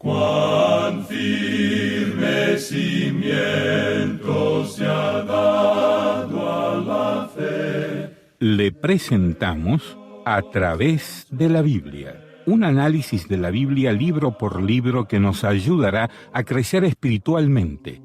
Cuán firme cimiento se ha dado a la fe. Le presentamos A través de la Biblia, un análisis de la Biblia libro por libro que nos ayudará a crecer espiritualmente.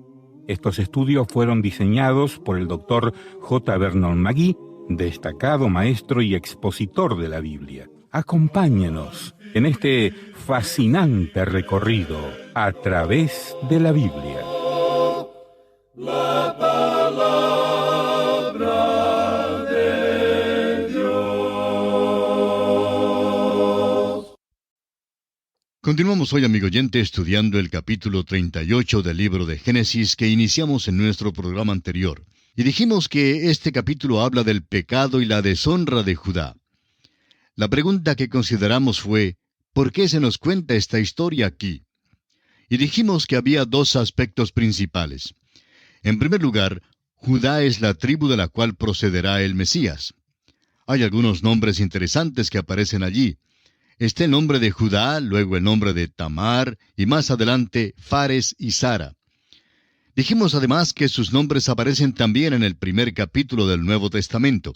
Estos estudios fueron diseñados por el Dr. J. Vernon McGee, destacado maestro y expositor de la Biblia. Acompáñenos en este fascinante recorrido a través de la Biblia. La palabra de Dios. Continuamos hoy, amigo oyente, estudiando el capítulo 38 del libro de Génesis que iniciamos en nuestro programa anterior. Y dijimos que este capítulo habla del pecado y la deshonra de Judá. La pregunta que consideramos fue, ¿por qué se nos cuenta esta historia aquí? Y dijimos que había dos aspectos principales. En primer lugar, Judá es la tribu de la cual procederá el Mesías. Hay algunos nombres interesantes que aparecen allí. Está el nombre de Judá, luego el nombre de Tamar, y más adelante Fares y Zara. Dijimos además que sus nombres aparecen también en el primer capítulo del Nuevo Testamento.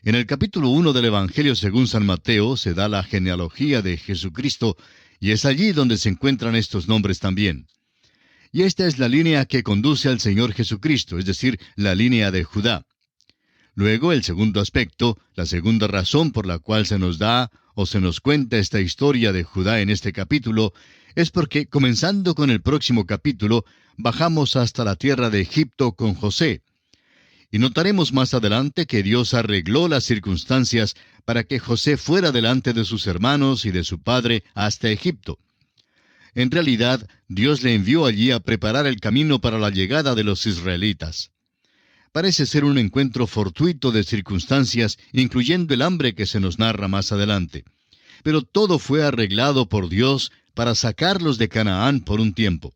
En el capítulo 1 del Evangelio según San Mateo se da la genealogía de Jesucristo, y es allí donde se encuentran estos nombres también. Y esta es la línea que conduce al Señor Jesucristo, es decir, la línea de Judá. Luego, el segundo aspecto, la segunda razón por la cual se nos da o se nos cuenta esta historia de Judá en este capítulo, es porque, comenzando con el próximo capítulo, bajamos hasta la tierra de Egipto con José. Y notaremos más adelante que Dios arregló las circunstancias para que José fuera delante de sus hermanos y de su padre hasta Egipto. En realidad, Dios le envió allí a preparar el camino para la llegada de los israelitas. Parece ser un encuentro fortuito de circunstancias, incluyendo el hambre que se nos narra más adelante. Pero todo fue arreglado por Dios para sacarlos de Canaán por un tiempo.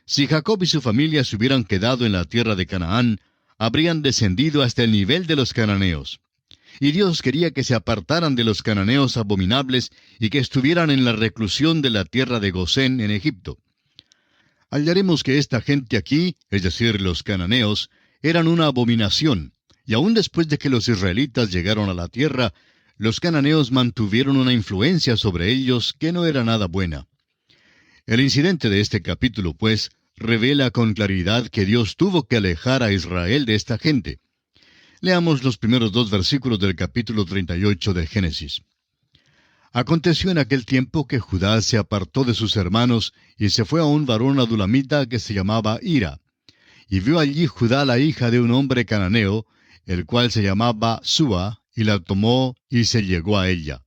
Si Jacob y su familia se hubieran quedado en la tierra de Canaán, habrían descendido hasta el nivel de los cananeos. Y Dios quería que se apartaran de los cananeos abominables y que estuvieran en la reclusión de la tierra de Gosén en Egipto. Hallaremos que esta gente aquí, es decir, los cananeos, eran una abominación, y aun después de que los israelitas llegaron a la tierra, los cananeos mantuvieron una influencia sobre ellos que no era nada buena. El incidente de este capítulo, pues, revela con claridad que Dios tuvo que alejar a Israel de esta gente. Leamos los primeros 2 versículos del capítulo 38 de Génesis. Aconteció en aquel tiempo que Judá se apartó de sus hermanos y se fue a un varón adulamita que se llamaba Hira. Y vio allí Judá la hija de un hombre cananeo, el cual se llamaba Súa, y la tomó y se llegó a ella.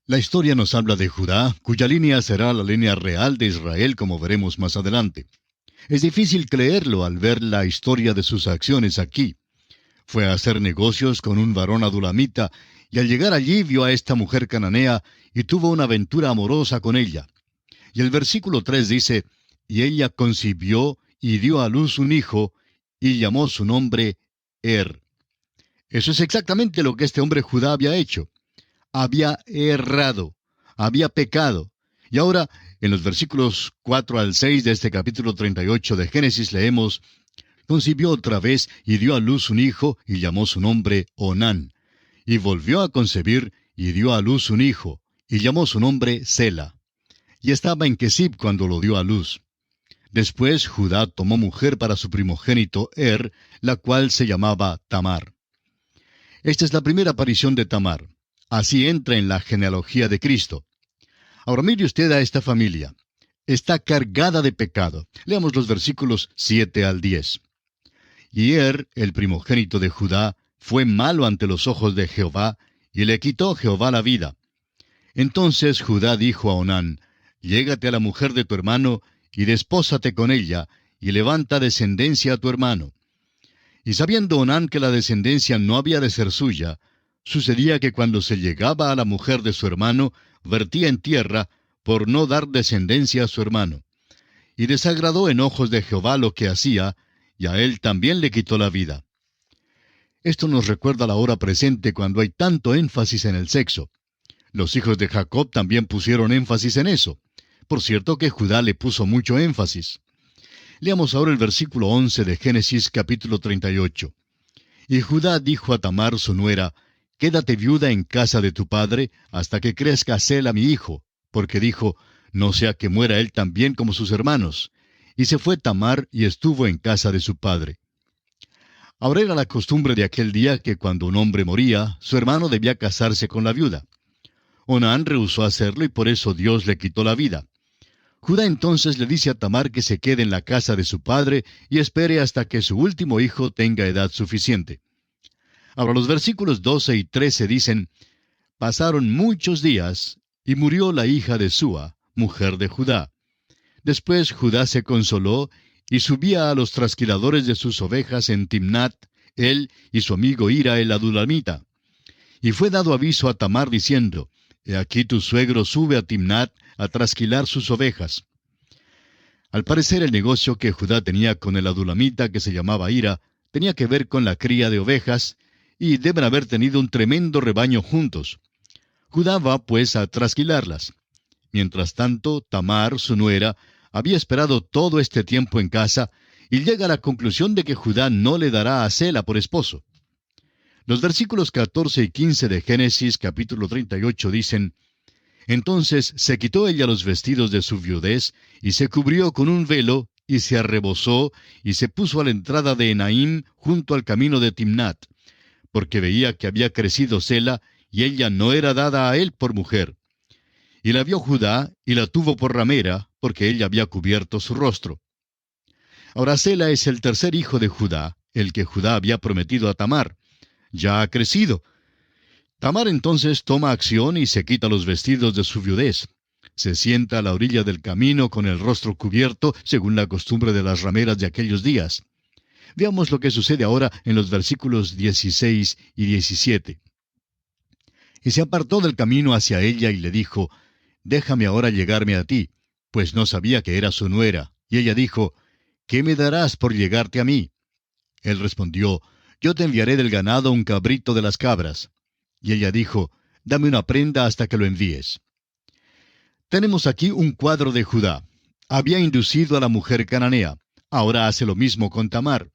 La historia nos habla de Judá, cuya línea será la línea real de Israel, como veremos más adelante. Es difícil creerlo al ver la historia de sus acciones aquí. Fue a hacer negocios con un varón adulamita, y al llegar allí vio a esta mujer cananea, y tuvo una aventura amorosa con ella. Y el versículo 3 dice, y ella concibió y dio a luz un hijo, y llamó su nombre Eso es exactamente lo que este hombre Judá había hecho. Había errado, había pecado. Y ahora, en los versículos 4 al 6 de este capítulo 38 de Génesis leemos, concibió otra vez y dio a luz un hijo, y llamó su nombre Onán. Y volvió a concebir, y dio a luz un hijo, y llamó su nombre Sela. Y estaba en Quesib cuando lo dio a luz. Después Judá tomó mujer para su primogénito la cual se llamaba Tamar. Esta es la primera aparición de Tamar. Así entra en la genealogía de Cristo. Ahora mire usted a esta familia. Está cargada de pecado. Leamos los versículos 7 al 10. Y el primogénito de Judá, fue malo ante los ojos de Jehová, y le quitó Jehová la vida. Entonces Judá dijo a Onán, llégate a la mujer de tu hermano, y despósate con ella, y levanta descendencia a tu hermano. Y sabiendo Onán que la descendencia no había de ser suya, sucedía que cuando se llegaba a la mujer de su hermano, vertía en tierra, por no dar descendencia a su hermano. Y desagradó en ojos de Jehová lo que hacía, y a él también le quitó la vida. Esto nos recuerda la hora presente cuando hay tanto énfasis en el sexo. Los hijos de Jacob también pusieron énfasis en eso. Por cierto que Judá le puso mucho énfasis. Leamos ahora el versículo 11 de Génesis capítulo 38. Y Judá dijo a Tamar su nuera, «Quédate viuda en casa de tu padre, hasta que crezca Sela mi hijo», porque dijo, «No sea que muera él también como sus hermanos». Y se fue Tamar y estuvo en casa de su padre. Ahora era la costumbre de aquel día que cuando un hombre moría, su hermano debía casarse con la viuda. Onán rehusó hacerlo y por eso Dios le quitó la vida. Judá entonces le dice a Tamar que se quede en la casa de su padre y espere hasta que su último hijo tenga edad suficiente. Ahora los versículos 12 y 13 dicen, «Pasaron muchos días, y murió la hija de Súa, mujer de Judá. Después Judá se consoló, y subía a los trasquiladores de sus ovejas en Timnat, él y su amigo Hira el adulamita. Y fue dado aviso a Tamar diciendo, He aquí tu suegro sube a Timnat a trasquilar sus ovejas». Al parecer el negocio que Judá tenía con el adulamita que se llamaba Hira tenía que ver con la cría de ovejas, y deben haber tenido un tremendo rebaño juntos. Judá va pues a trasquilarlas. Mientras tanto, Tamar, su nuera, había esperado todo este tiempo en casa, y llega a la conclusión de que Judá no le dará a Sela por esposo. Los versículos 14 y 15 de Génesis capítulo 38 dicen, «Entonces se quitó ella los vestidos de su viudez, y se cubrió con un velo, y se arrebozó, y se puso a la entrada de Enaim, junto al camino de Timnat, porque veía que había crecido Sela, y ella no era dada a él por mujer. Y la vio Judá, y la tuvo por ramera, porque ella había cubierto su rostro». Ahora Sela es el tercer hijo de Judá, el que Judá había prometido a Tamar. Ya ha crecido. Tamar entonces toma acción y se quita los vestidos de su viudez. Se sienta a la orilla del camino con el rostro cubierto, según la costumbre de las rameras de aquellos días. Veamos lo que sucede ahora en los versículos 16 y 17. «Y se apartó del camino hacia ella y le dijo, Déjame ahora llegarme a ti, pues no sabía que era su nuera. Y ella dijo, ¿Qué me darás por llegarte a mí? Él respondió, Yo te enviaré del ganado un cabrito de las cabras. Y ella dijo, Dame una prenda hasta que lo envíes». Tenemos aquí un cuadro de Judá. Había inducido a la mujer cananea. Ahora hace lo mismo con Tamar.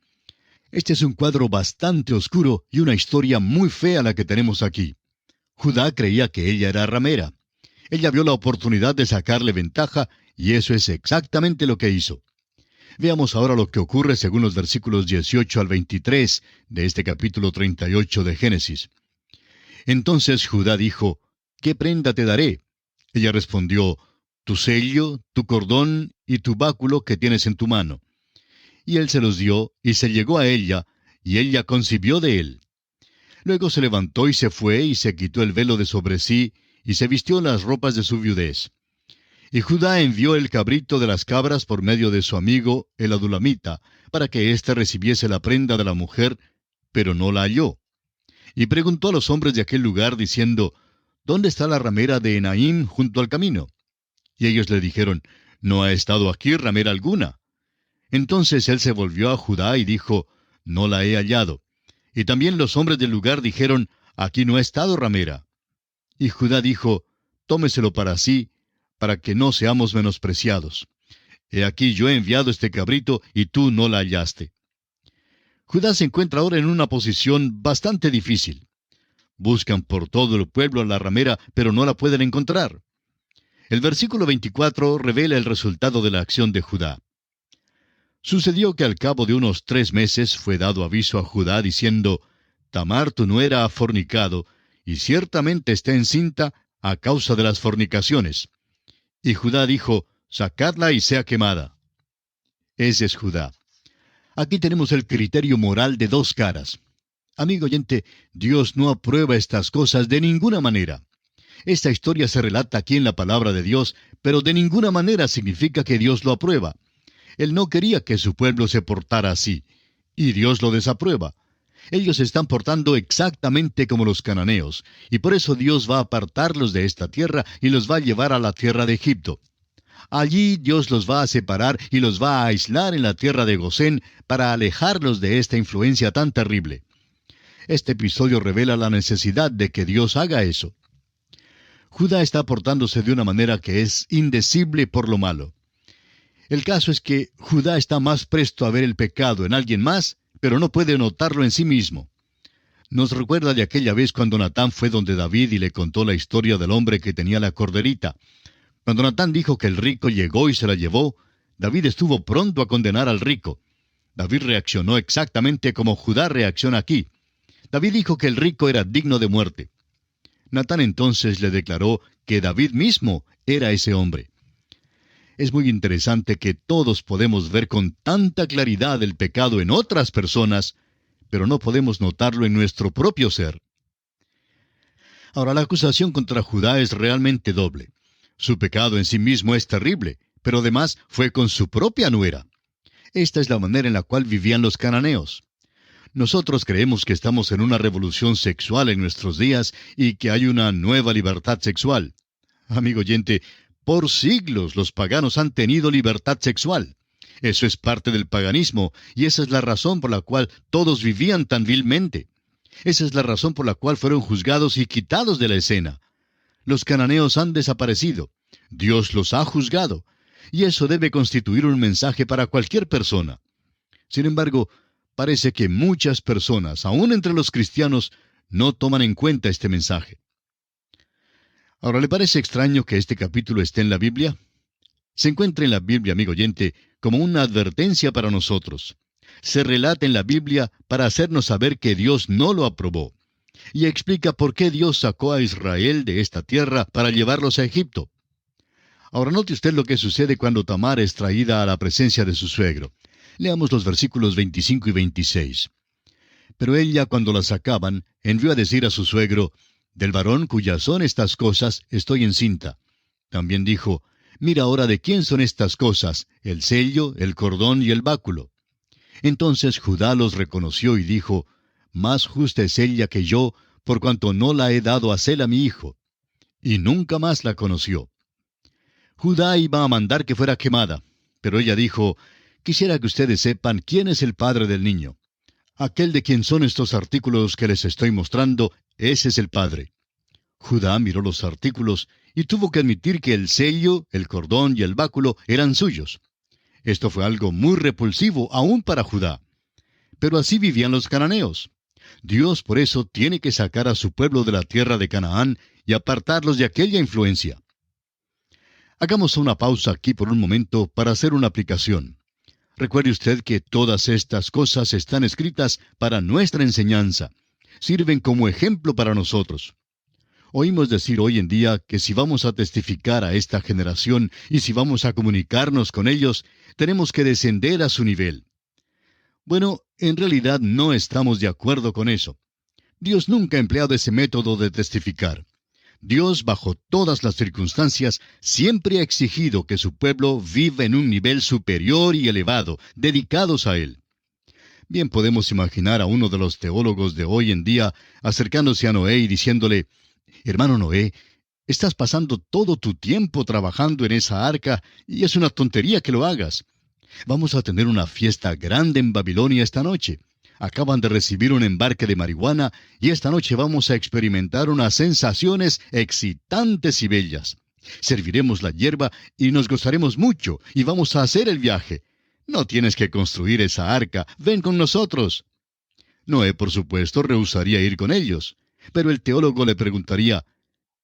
Este es un cuadro bastante oscuro y una historia muy fea la que tenemos aquí. Judá creía que ella era ramera. Ella vio la oportunidad de sacarle ventaja, y eso es exactamente lo que hizo. Veamos ahora lo que ocurre según los versículos 18 al 23 de este capítulo 38 de Génesis. Entonces Judá dijo, ¿Qué prenda te daré? Ella respondió, Tu sello, tu cordón y tu báculo que tienes en tu mano. Y él se los dio, y se llegó a ella, y ella concibió de él. Luego se levantó y se fue, y se quitó el velo de sobre sí, y se vistió las ropas de su viudez. Y Judá envió el cabrito de las cabras por medio de su amigo, el adulamita, para que éste recibiese la prenda de la mujer, pero no la halló. Y preguntó a los hombres de aquel lugar, diciendo, ¿Dónde está la ramera de Enaim junto al camino? Y ellos le dijeron, No ha estado aquí ramera alguna. Entonces él se volvió a Judá y dijo, No la he hallado. Y también los hombres del lugar dijeron, Aquí no ha estado ramera. Y Judá dijo, Tómeselo para sí, para que no seamos menospreciados. He aquí yo he enviado este cabrito, y tú no la hallaste. Judá se encuentra ahora en una posición bastante difícil. Buscan por todo el pueblo a la ramera, pero no la pueden encontrar. El versículo 24 revela el resultado de la acción de Judá. Sucedió que al cabo de unos 3 meses fue dado aviso a Judá diciendo, Tamar tu nuera ha fornicado, y ciertamente está encinta a causa de las fornicaciones. Y Judá dijo, Sacadla y sea quemada. Ese es Judá. Aquí tenemos el criterio moral de 2 caras. Amigo oyente, Dios no aprueba estas cosas de ninguna manera. Esta historia se relata aquí en la palabra de Dios, pero de ninguna manera significa que Dios lo aprueba. Él no quería que su pueblo se portara así, y Dios lo desaprueba. Ellos se están portando exactamente como los cananeos, y por eso Dios va a apartarlos de esta tierra y los va a llevar a la tierra de Egipto. Allí Dios los va a separar y los va a aislar en la tierra de Gosén para alejarlos de esta influencia tan terrible. Este episodio revela la necesidad de que Dios haga eso. Judá está portándose de una manera que es indecible por lo malo. El caso es que Judá está más presto a ver el pecado en alguien más, pero no puede notarlo en sí mismo. Nos recuerda de aquella vez cuando Natán fue donde David y le contó la historia del hombre que tenía la corderita. Cuando Natán dijo que el rico llegó y se la llevó, David estuvo pronto a condenar al rico. David reaccionó exactamente como Judá reacciona aquí. David dijo que el rico era digno de muerte. Natán entonces le declaró que David mismo era ese hombre. Es muy interesante que todos podemos ver con tanta claridad el pecado en otras personas, pero no podemos notarlo en nuestro propio ser. Ahora, la acusación contra Judá es realmente doble. Su pecado en sí mismo es terrible, pero además fue con su propia nuera. Esta es la manera en la cual vivían los cananeos. Nosotros creemos que estamos en una revolución sexual en nuestros días y que hay una nueva libertad sexual. Amigo oyente, por siglos los paganos han tenido libertad sexual. Eso es parte del paganismo y esa es la razón por la cual todos vivían tan vilmente. Esa es la razón por la cual fueron juzgados y quitados de la escena. Los cananeos han desaparecido. Dios los ha juzgado. Y eso debe constituir un mensaje para cualquier persona. Sin embargo, parece que muchas personas, aún entre los cristianos, no toman en cuenta este mensaje. Ahora, ¿le parece extraño que este capítulo esté en la Biblia? Se encuentra en la Biblia, amigo oyente, como una advertencia para nosotros. Se relata en la Biblia para hacernos saber que Dios no lo aprobó. Y explica por qué Dios sacó a Israel de esta tierra para llevarlos a Egipto. Ahora note usted lo que sucede cuando Tamar es traída a la presencia de su suegro. Leamos los versículos 25 y 26. Pero ella, cuando la sacaban, envió a decir a su suegro, «Del varón cuyas son estas cosas, estoy encinta». También dijo, «Mira ahora de quién son estas cosas, el sello, el cordón y el báculo». Entonces Judá los reconoció y dijo, «Más justa es ella que yo, por cuanto no la he dado a Sela mi hijo». Y nunca más la conoció. Judá iba a mandar que fuera quemada, pero ella dijo, «Quisiera que ustedes sepan quién es el padre del niño. Aquel de quien son estos artículos que les estoy mostrando, ese es el padre». Judá miró los artículos y tuvo que admitir que el sello, el cordón y el báculo eran suyos. Esto fue algo muy repulsivo aún para Judá. Pero así vivían los cananeos. Dios por eso tiene que sacar a su pueblo de la tierra de Canaán y apartarlos de aquella influencia. Hagamos una pausa aquí por un momento para hacer una aplicación. Recuerde usted que todas estas cosas están escritas para nuestra enseñanza. Sirven como ejemplo para nosotros. Oímos decir hoy en día que si vamos a testificar a esta generación y si vamos a comunicarnos con ellos, tenemos que descender a su nivel. Bueno, en realidad no estamos de acuerdo con eso. Dios nunca ha empleado ese método de testificar. Dios, bajo todas las circunstancias, siempre ha exigido que su pueblo viva en un nivel superior y elevado, dedicados a Él. Bien podemos imaginar a uno de los teólogos de hoy en día acercándose a Noé y diciéndole, «Hermano Noé, estás pasando todo tu tiempo trabajando en esa arca y es una tontería que lo hagas. Vamos a tener una fiesta grande en Babilonia esta noche. Acaban de recibir un embarque de marihuana y esta noche vamos a experimentar unas sensaciones excitantes y bellas. Serviremos la hierba y nos gozaremos mucho y vamos a hacer el viaje. No tienes que construir esa arca, ven con nosotros». Noé, por supuesto, rehusaría ir con ellos. Pero el teólogo le preguntaría,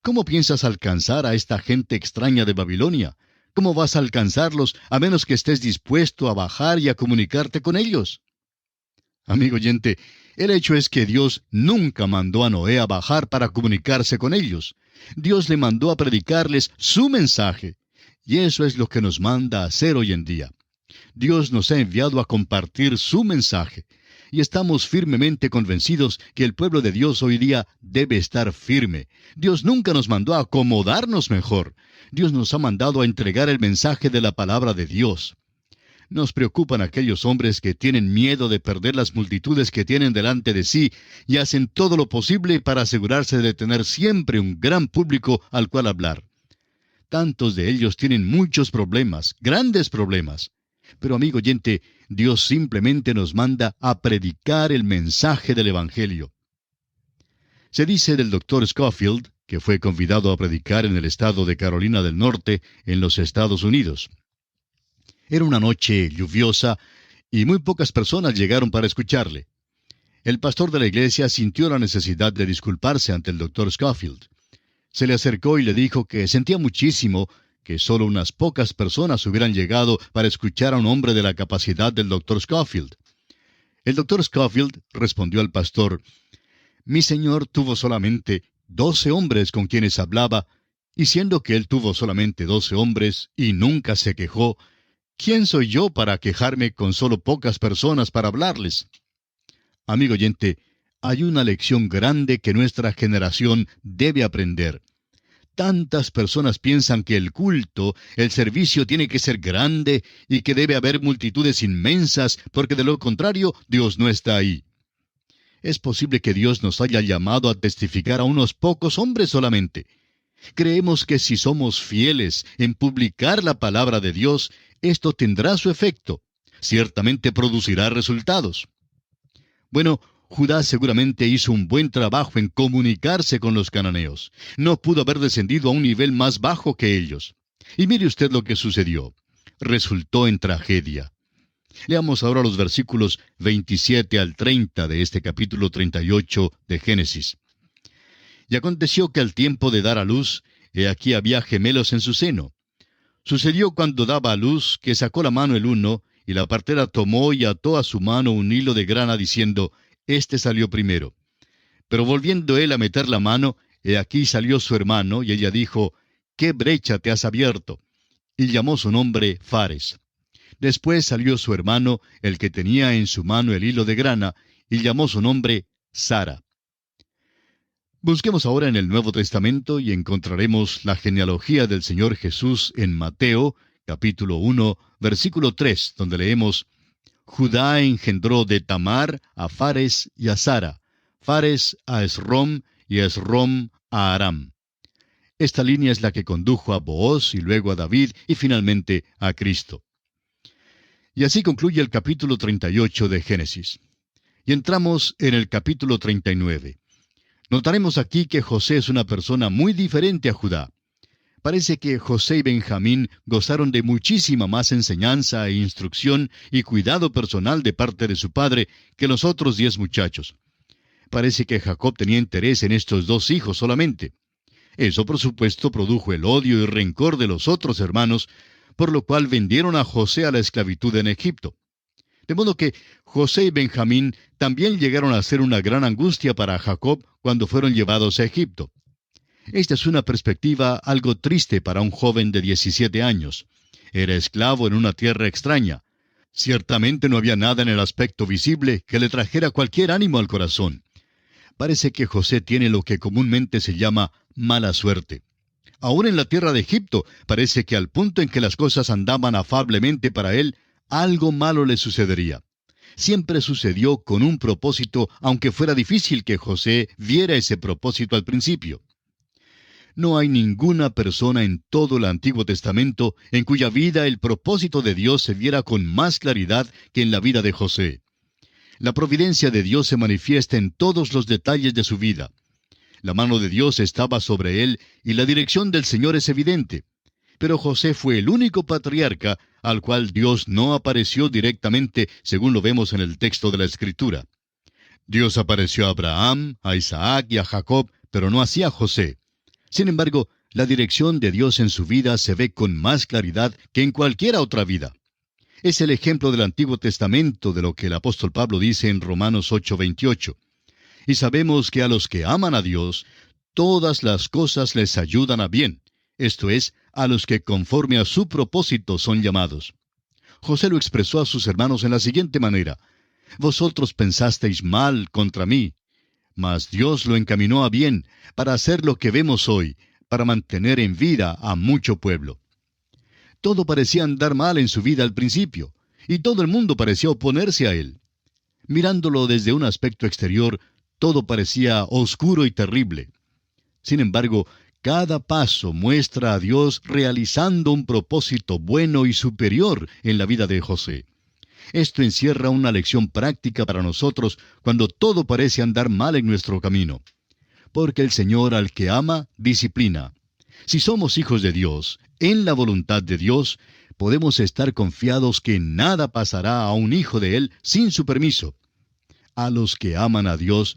¿cómo piensas alcanzar a esta gente extraña de Babilonia? ¿Cómo vas a alcanzarlos a menos que estés dispuesto a bajar y a comunicarte con ellos? Amigo oyente, el hecho es que Dios nunca mandó a Noé a bajar para comunicarse con ellos. Dios le mandó a predicarles su mensaje. Y eso es lo que nos manda a hacer hoy en día. Dios nos ha enviado a compartir su mensaje. Y estamos firmemente convencidos que el pueblo de Dios hoy día debe estar firme. Dios nunca nos mandó a acomodarnos mejor. Dios nos ha mandado a entregar el mensaje de la palabra de Dios. Nos preocupan aquellos hombres que tienen miedo de perder las multitudes que tienen delante de sí y hacen todo lo posible para asegurarse de tener siempre un gran público al cual hablar. Tantos de ellos tienen muchos problemas, grandes problemas. Pero amigo oyente, Dios simplemente nos manda a predicar el mensaje del Evangelio. Se dice del Dr. Scofield, que fue convidado a predicar en el estado de Carolina del Norte, en los Estados Unidos. Era una noche lluviosa y muy pocas personas llegaron para escucharle. El pastor de la iglesia sintió la necesidad de disculparse ante el Dr. Scofield. Se le acercó y le dijo que sentía muchísimo que solo unas pocas personas hubieran llegado para escuchar a un hombre de la capacidad del Dr. Scofield. El Dr. Scofield respondió al pastor: «Mi señor tuvo solamente 12 hombres con quienes hablaba, y siendo que él tuvo solamente 12 hombres y nunca se quejó, ¿quién soy yo para quejarme con solo pocas personas para hablarles?». Amigo oyente, hay una lección grande que nuestra generación debe aprender. Tantas personas piensan que el culto, el servicio tiene que ser grande y que debe haber multitudes inmensas, porque de lo contrario Dios no está ahí. Es posible que Dios nos haya llamado a testificar a unos pocos hombres solamente. Creemos que si somos fieles en publicar la palabra de Dios, esto tendrá su efecto. Ciertamente producirá resultados. Bueno, Judá seguramente hizo un buen trabajo en comunicarse con los cananeos. No pudo haber descendido a un nivel más bajo que ellos. Y mire usted lo que sucedió. Resultó en tragedia. Leamos ahora los versículos 27 al 30 de este capítulo 38 de Génesis. «Y aconteció que al tiempo de dar a luz, he aquí había gemelos en su seno. Sucedió cuando daba a luz que sacó la mano el uno, y la partera tomó y ató a su mano un hilo de grana, diciendo: Este salió primero. Pero volviendo él a meter la mano, he aquí salió su hermano, y ella dijo: ¿Qué brecha te has abierto? Y llamó su nombre Fares. Después salió su hermano, el que tenía en su mano el hilo de grana, y llamó su nombre Sara. Busquemos ahora en el Nuevo Testamento y encontraremos la genealogía del Señor Jesús en Mateo, capítulo 1, versículo 3, donde leemos: Judá engendró de Tamar a Fares y a Sara, Fares a Esrom y Esrom a Aram. Esta línea es la que condujo a Booz y luego a David y finalmente a Cristo. Y así concluye el capítulo 38 de Génesis. Y entramos en el capítulo 39. Notaremos aquí que José es una persona muy diferente a Judá. Parece que José y Benjamín gozaron de muchísima más enseñanza e instrucción y cuidado personal de parte de su padre que los otros 10 muchachos. Parece que Jacob tenía interés en estos 2 hijos solamente. Eso, por supuesto, produjo el odio y rencor de los otros hermanos, por lo cual vendieron a José a la esclavitud en Egipto. De modo que José y Benjamín también llegaron a ser una gran angustia para Jacob cuando fueron llevados a Egipto. Esta es una perspectiva algo triste para un joven de 17 años. Era esclavo en una tierra extraña. Ciertamente no había nada en el aspecto visible que le trajera cualquier ánimo al corazón. Parece que José tiene lo que comúnmente se llama mala suerte. Aún en la tierra de Egipto, parece que al punto en que las cosas andaban afablemente para él, algo malo le sucedería. Siempre sucedió con un propósito, aunque fuera difícil que José viera ese propósito al principio. No hay ninguna persona en todo el Antiguo Testamento en cuya vida el propósito de Dios se viera con más claridad que en la vida de José. La providencia de Dios se manifiesta en todos los detalles de su vida. La mano de Dios estaba sobre él y la dirección del Señor es evidente. Pero José fue el único patriarca al cual Dios no apareció directamente, según lo vemos en el texto de la Escritura. Dios apareció a Abraham, a Isaac y a Jacob, pero no así a José. Sin embargo, la dirección de Dios en su vida se ve con más claridad que en cualquier otra vida. Es el ejemplo del Antiguo Testamento de lo que el apóstol Pablo dice en Romanos 8:28. Y sabemos que a los que aman a Dios, todas las cosas les ayudan a bien, esto es, a los que conforme a su propósito son llamados. José lo expresó a sus hermanos en la siguiente manera: Vosotros pensasteis mal contra mí, mas Dios lo encaminó a bien, para hacer lo que vemos hoy, para mantener en vida a mucho pueblo. Todo parecía andar mal en su vida al principio, y todo el mundo parecía oponerse a él. Mirándolo desde un aspecto exterior, todo parecía oscuro y terrible. Sin embargo, cada paso muestra a Dios realizando un propósito bueno y superior en la vida de José. Esto encierra una lección práctica para nosotros cuando todo parece andar mal en nuestro camino. porque el Señor al que ama, disciplina. Si somos hijos de Dios, en la voluntad de Dios, podemos estar confiados que nada pasará a un hijo de Él sin su permiso. A los que aman a Dios,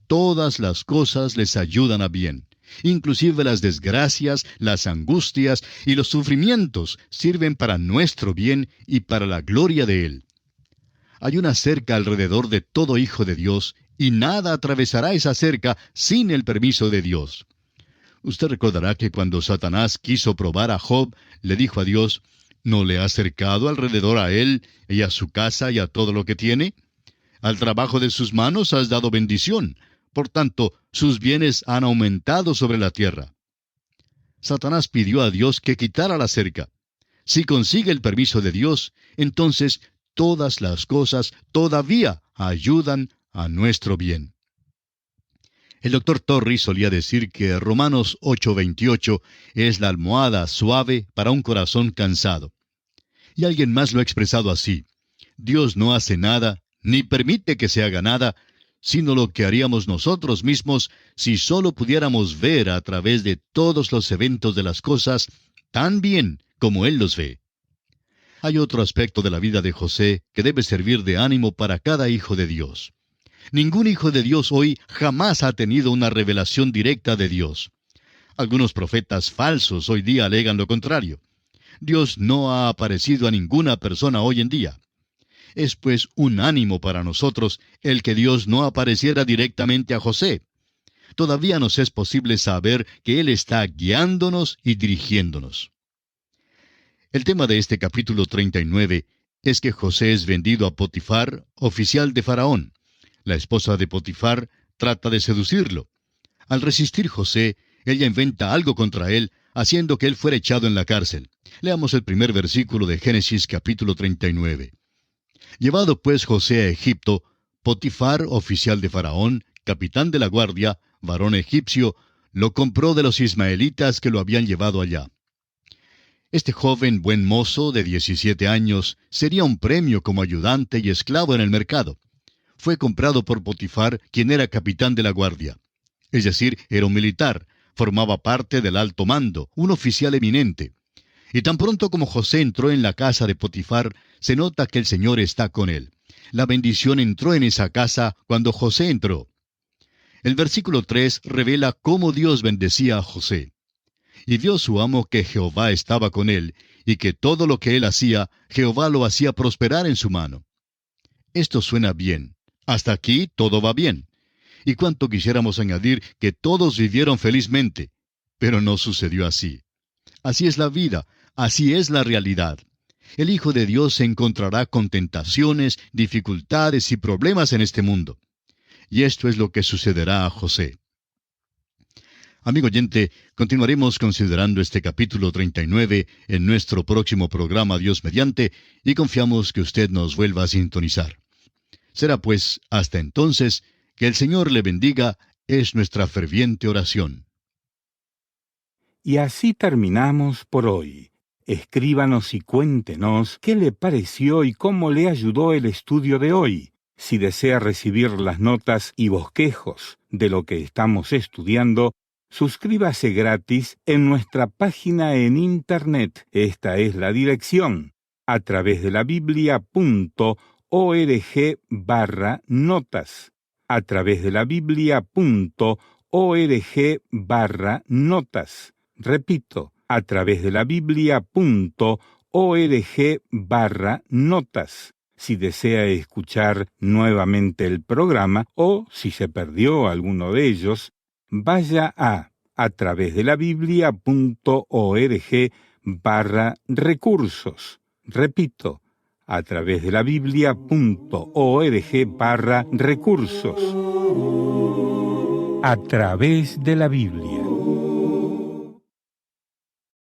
todas las cosas les ayudan a bien. Inclusive las desgracias, las angustias y los sufrimientos sirven para nuestro bien y para la gloria de Él. Hay una cerca alrededor de todo hijo de Dios, y nada atravesará esa cerca sin el permiso de Dios. Usted recordará que cuando Satanás quiso probar a Job, le dijo a Dios, ¿no le has cercado alrededor a él y a su casa y a todo lo que tiene? Al trabajo de sus manos has dado bendición. Por tanto, sus bienes han aumentado sobre la tierra. Satanás pidió a Dios que quitara la cerca. Si consigue el permiso de Dios, entonces todas las cosas todavía ayudan a nuestro bien. El doctor Torrey solía decir que Romanos 8:28 es la almohada suave para un corazón cansado. Y alguien más lo ha expresado así: Dios no hace nada, ni permite que se haga nada, sino lo que haríamos nosotros mismos si solo pudiéramos ver a través de todos los eventos de las cosas tan bien como Él los ve. Hay otro aspecto de la vida de José que debe servir de ánimo para cada hijo de Dios. Ningún hijo de Dios hoy jamás ha tenido una revelación directa de Dios. Algunos profetas falsos hoy día alegan lo contrario. Dios no ha aparecido a ninguna persona hoy en día. Es pues un ánimo para nosotros el que Dios no apareciera directamente a José. Todavía nos es posible saber que Él está guiándonos y dirigiéndonos. El tema de este capítulo 39 es que José es vendido a Potifar, oficial de Faraón. La esposa de Potifar trata de seducirlo. Al resistir José, ella inventa algo contra él, haciendo que él fuera echado en la cárcel. Leamos el primer versículo de Génesis capítulo 39. Llevado pues José a Egipto, Potifar, oficial de Faraón, capitán de la guardia, varón egipcio, lo compró de los ismaelitas que lo habían llevado allá. Este joven buen mozo de 17 años sería un premio como ayudante y esclavo en el mercado. Fue comprado por Potifar, quien era capitán de la guardia. Es decir, era un militar, formaba parte del alto mando, un oficial eminente. Y tan pronto como José entró en la casa de Potifar, se nota que el Señor está con él. La bendición entró en esa casa cuando José entró. El versículo 3 revela cómo Dios bendecía a José. Y vio su amo que Jehová estaba con él, y que todo lo que él hacía, Jehová lo hacía prosperar en su mano. Esto suena bien. Hasta aquí todo va bien. Y cuánto quisiéramos añadir que todos vivieron felizmente. Pero no sucedió así. Así es la vida, así es la realidad. El Hijo de Dios se encontrará con tentaciones, dificultades y problemas en este mundo. Y esto es lo que sucederá a José. Amigo oyente, continuaremos considerando este capítulo 39 en nuestro próximo programa Dios mediante, y confiamos que usted nos vuelva a sintonizar. Será pues, hasta entonces, que el Señor le bendiga, es nuestra ferviente oración. Y así terminamos por hoy. Escríbanos y cuéntenos qué le pareció y cómo le ayudó el estudio de hoy. Si desea recibir las notas y bosquejos de lo que estamos estudiando, suscríbase gratis en nuestra página en Internet. Esta es la dirección: atravesdelabiblia.org/notas. atravesdelabiblia.org/notas. Repito, atravesdelabiblia.org/notas. Si desea escuchar nuevamente el programa o si se perdió alguno de ellos, vaya a atravesdelabiblia.org/recursos. Repito, atravesdelabiblia.org/recursos. A través de la Biblia.